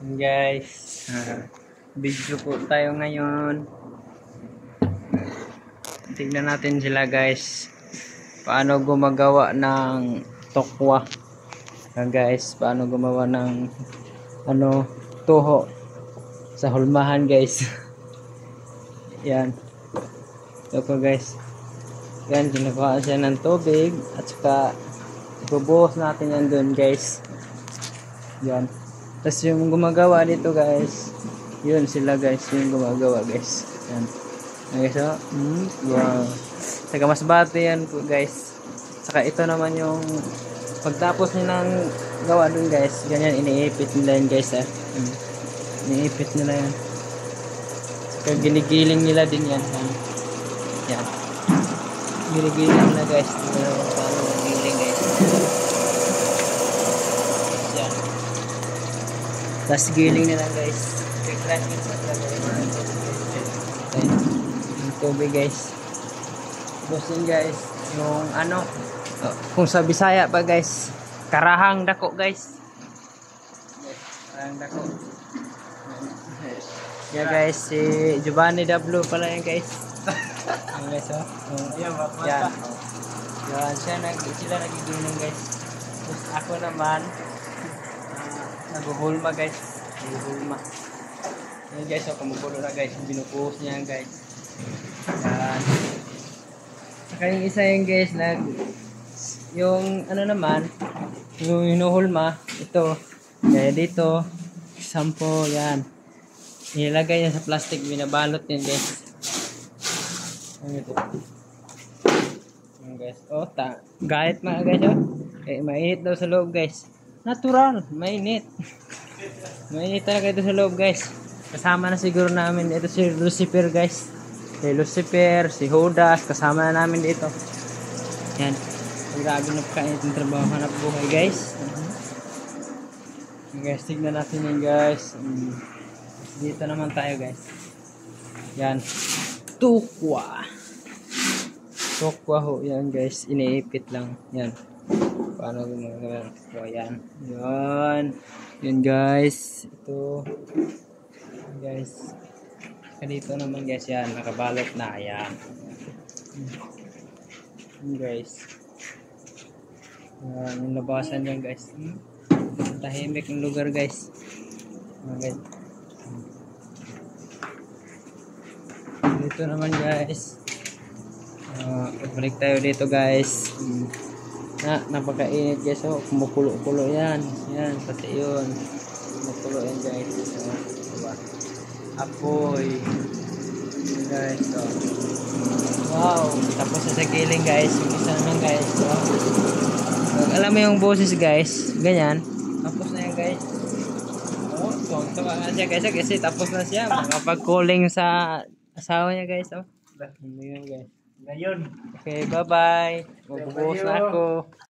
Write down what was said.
Guys, video po tayo ngayon. Tignan natin sila guys, paano gumagawa ng tokwa. Guys, paano gumawa ng tuho sa hulmahan guys. Yan, toko guys. Yan, ginagawa siya ng tubig at saka ibubuhos natin yan dun guys. Yan. Tapos yung gumagawa dito guys, yun sila guys, yung gumagawa guys. Yan. Guys, oh. Wow. Saka mas bate yan po guys. Saka ito naman yung pagtapos nila ng gawa dun guys, ganyan iniipit nila yan guys. Iniipit nila yan. Saka ginigiling nila din yan. Yan. Ginigiling nila guys. Paano giling guys. Tapos giling na lang guys. Yung tubig guys. Tapos yun guys. Yung kung sa Bisaya pa guys, karahang dako guys. Karahang dako. Yeah guys, si Giovanni W pala yan guys. Yan guys, oh. Yan. Yan, sila nagigiling guys. Tapos ako naman, naguhulma guys. Naguhulma. Yan guys, oh, kumukulo na guys. Binukuhos niya yan guys. Yan. Saka yung isa yan guys, yung naman, yung hinuhulma, ito. Kaya dito, sampo, yan. Nilagay niya sa plastic, binabalot yan guys. Yan ito. Yan guys. Oh, gayet mga guys, oh. Eh, mainit daw sa loob guys. Natural, mainit. Mainit talaga ito sa loob guys. Kasama na siguro namin ito si Lucifer guys. Si Lucifer, si Judas, kasama na namin dito. Yan. Grabe na pagkainit ng trabaho, hanap buhay guys. Guys, tignan natin yan guys. Dito naman tayo guys. Yan. Tukwa. Tukwa ho. Yan guys. Iniipit lang. Yan. Paano gumagawa? So, yan. Yan. Yan guys. Ito. Yan guys. Dito naman guys. Yan. Nakabalot na. Yan. Yan guys. Yan. Yung labasan yan guys. Tahimik ng lugar guys. Yan guys. Dito naman guys. Balik tayo dito guys. Napakainit guys. Oh, kumukulo-kulo yan. Yan, pati yun. Kumukulo yan guys. Diba? Apoy. Yan guys. Oh. Wow. Tapos sa giling guys. Yung isa naman guys. Oh. Alam mo yung boses guys. Ganyan. Tapos na yan guys. Oh, tuwang-tuwa nga siya guys. Kasi tapos na siya. Makapag-calling sa asawa niya guys. Oh. Ngayon guys. Ngayon. Okay, bye-bye. Magbubuhos na ako.